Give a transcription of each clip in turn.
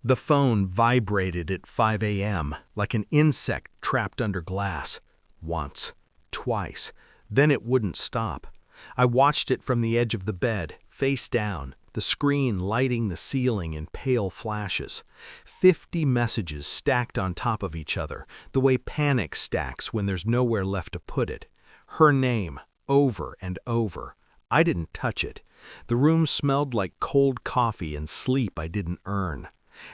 The phone vibrated at 5 a.m. like an insect trapped under glass. Once, twice, then it wouldn't stop. I watched it from the edge of the bed, face down, the screen lighting the ceiling in pale flashes. 50 messages stacked on top of each other, the way panic stacks when there's nowhere left to put it. Her name, over and over. I didn't touch it. The room smelled like cold coffee and sleep I didn't earn.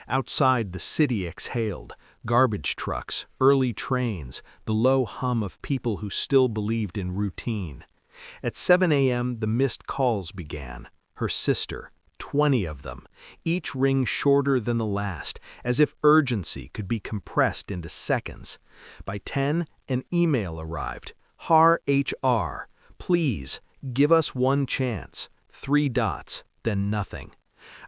Outside, the city exhaled. Garbage trucks, early trains, the low hum of people who still believed in routine. At 7 a.m., the missed calls began. Her sister, 20 of them, each ring shorter than the last, as if urgency could be compressed into seconds. By 10, an email arrived. Har HR, please, give us one chance. 3 dots, then nothing.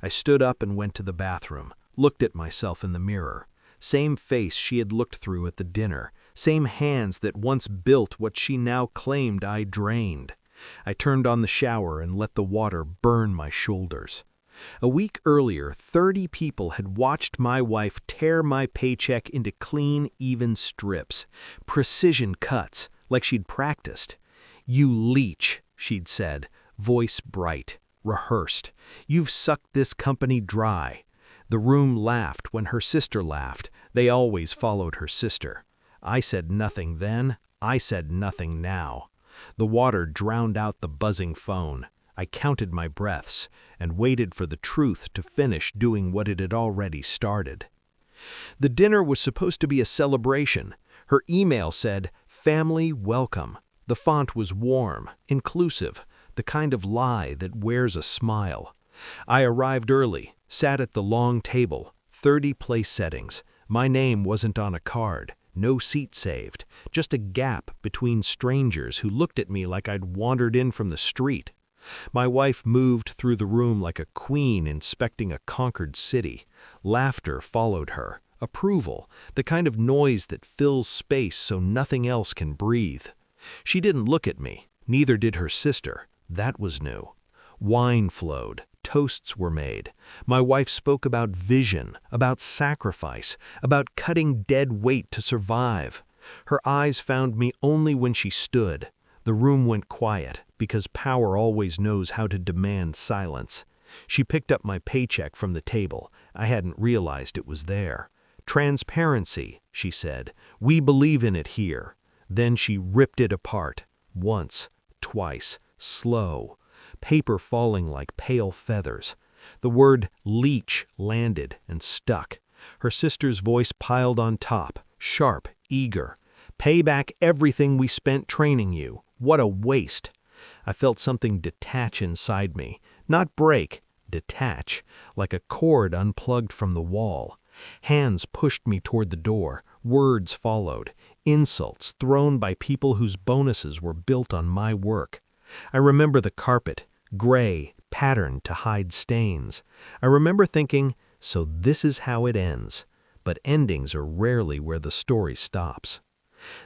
I stood up and went to the bathroom, looked at myself in the mirror. Same face she had looked through at the dinner, same hands that once built what she now claimed I drained. I turned on the shower and let the water burn my shoulders. A week earlier, 30 people had watched my wife tear my paycheck into clean, even strips. Precision cuts, like she'd practiced. "You leech," she'd said, voice bright, rehearsed. "You've sucked this company dry." The room laughed when her sister laughed. They always followed her sister. I said nothing then. I said nothing now. The water drowned out the buzzing phone. I counted my breaths and waited for the truth to finish doing what it had already started. The dinner was supposed to be a celebration. Her email said, "Family welcome." The font was warm, inclusive, the kind of lie that wears a smile. I arrived early, sat at the long table, 30 place settings. My name wasn't on a card, no seat saved, just a gap between strangers who looked at me like I'd wandered in from the street. My wife moved through the room like a queen inspecting a conquered city. Laughter followed her, approval, the kind of noise that fills space so nothing else can breathe. She didn't look at me, neither did her sister. That was new. Wine flowed. Toasts were made. My wife spoke about vision, about sacrifice, about cutting dead weight to survive. Her eyes found me only when she stood. The room went quiet, because power always knows how to demand silence. She picked up my paycheck from the table. I hadn't realized it was there. "Transparency," she said. "We believe in it here." Then she ripped it apart. Once, twice, slow. Paper falling like pale feathers. The word leech landed and stuck. Her sister's voice piled on top, sharp, eager. "Pay back everything we spent training you. What a waste." I felt something detach inside me. Not break, detach, like a cord unplugged from the wall. Hands pushed me toward the door. Words followed. Insults thrown by people whose bonuses were built on my work. I remember the carpet, gray, patterned to hide stains. I remember thinking, so this is how it ends. But endings are rarely where the story stops.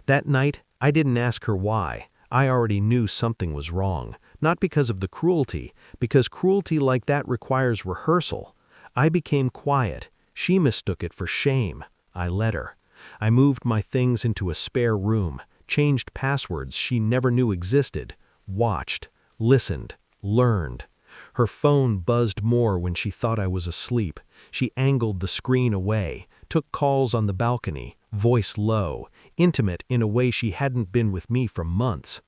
That night, I didn't ask her why. I already knew something was wrong. Not because of the cruelty, because cruelty like that requires rehearsal. I became quiet. She mistook it for shame. I let her. I moved my things into a spare room, changed passwords she never knew existed, watched, listened, learned. Her phone buzzed more when she thought I was asleep. She angled the screen away, took calls on the balcony, voice low, intimate in a way she hadn't been with me for months.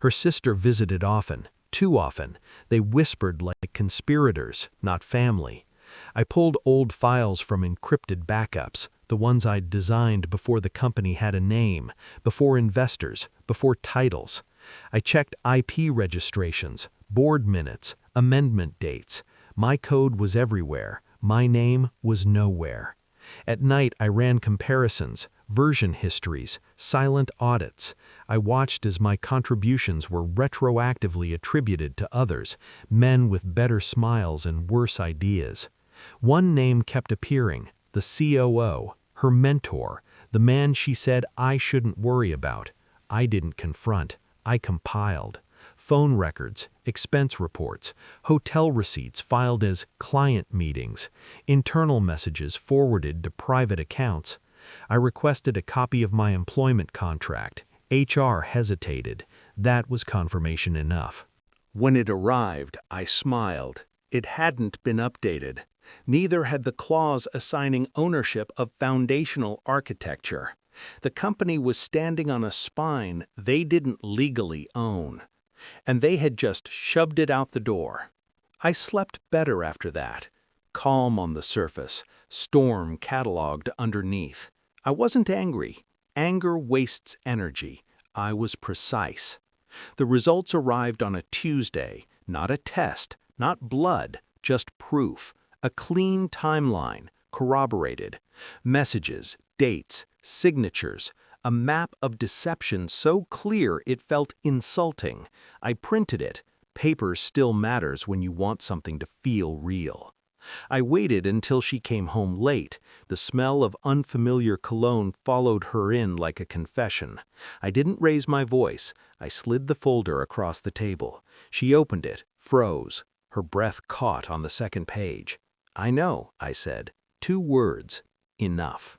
Her sister visited often, too often. They whispered like conspirators, not family. I pulled old files from encrypted backups, the ones I'd designed before the company had a name, before investors, before titles. I checked IP registrations, board minutes, amendment dates. My code was everywhere. My name was nowhere. At night, I ran comparisons, version histories, silent audits. I watched as my contributions were retroactively attributed to others, men with better smiles and worse ideas. One name kept appearing, the COO, her mentor, the man she said I shouldn't worry about. I didn't confront. I compiled. phone records, expense reports, hotel receipts filed as client meetings, internal messages forwarded to private accounts. I requested a copy of my employment contract. HR hesitated. That was confirmation enough. When it arrived, I smiled. It hadn't been updated. Neither had the clause assigning ownership of foundational architecture. The company was standing on a spine they didn't legally own. And they had just shoved it out the door. I slept better after that. Calm on the surface, storm catalogued underneath. I wasn't angry. Anger wastes energy. I was precise. The results arrived on a Tuesday, not a test, not blood, just proof. A clean timeline, corroborated. Messages, dates, signatures. A map of deception so clear it felt insulting. I printed it. Paper still matters when you want something to feel real. I waited until she came home late. The smell of unfamiliar cologne followed her in like a confession. I didn't raise my voice. I slid the folder across the table. She opened it, froze. Her breath caught on the second page. "I know," I said. 2 words. Enough.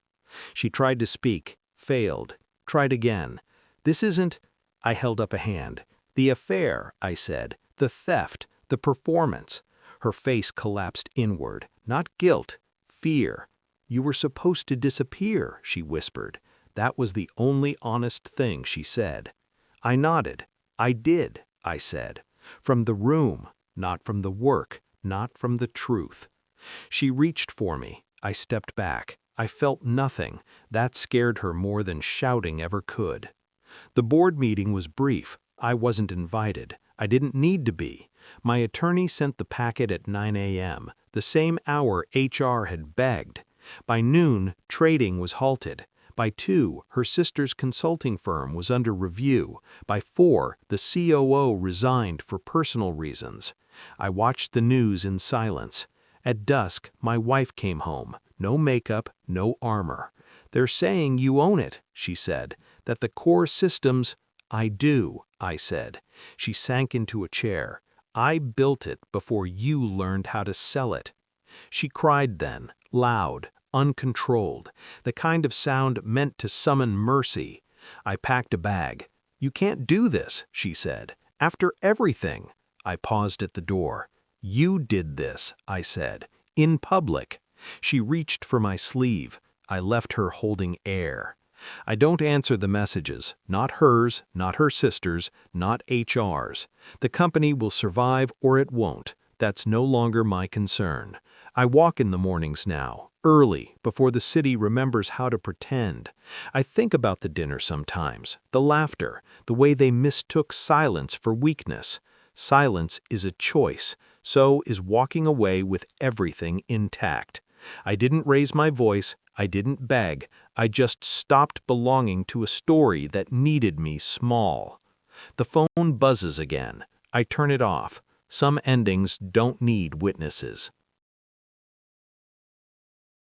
She tried to speak, failed, tried again. "This isn't—" I held up a hand. "The affair," I said. "The theft, the performance." Her face collapsed inward. Not guilt, fear. "You were supposed to disappear," she whispered. That was the only honest thing she said. I nodded. "I did," I said. "From the room, not from the work, not from the truth." She reached for me. I stepped back. I felt nothing. That scared her more than shouting ever could. The board meeting was brief. I wasn't invited. I didn't need to be. My attorney sent the packet at 9 a.m., the same hour HR had begged. By noon, trading was halted. By 2, her sister's consulting firm was under review. By 4, the COO resigned for personal reasons. I watched the news in silence. At dusk, my wife came home. No makeup, no armor. "They're saying you own it," she said, "that the core systems—" "I do," I said. She sank into a chair. "I built it before you learned how to sell it." She cried then, loud, uncontrolled, the kind of sound meant to summon mercy. I packed a bag. "You can't do this," she said. "After everything." I paused at the door. "You did this," I said, "in public." She reached for my sleeve. I left her holding air. I don't answer the messages, not hers, not her sister's, not HR's. The company will survive or it won't. That's no longer my concern. I walk in the mornings now, early, before the city remembers how to pretend. I think about the dinner sometimes, the laughter, the way they mistook silence for weakness. Silence is a choice, so is walking away with everything intact. I didn't raise my voice, I didn't beg, I just stopped belonging to a story that needed me small. The phone buzzes again. I turn it off. Some endings don't need witnesses.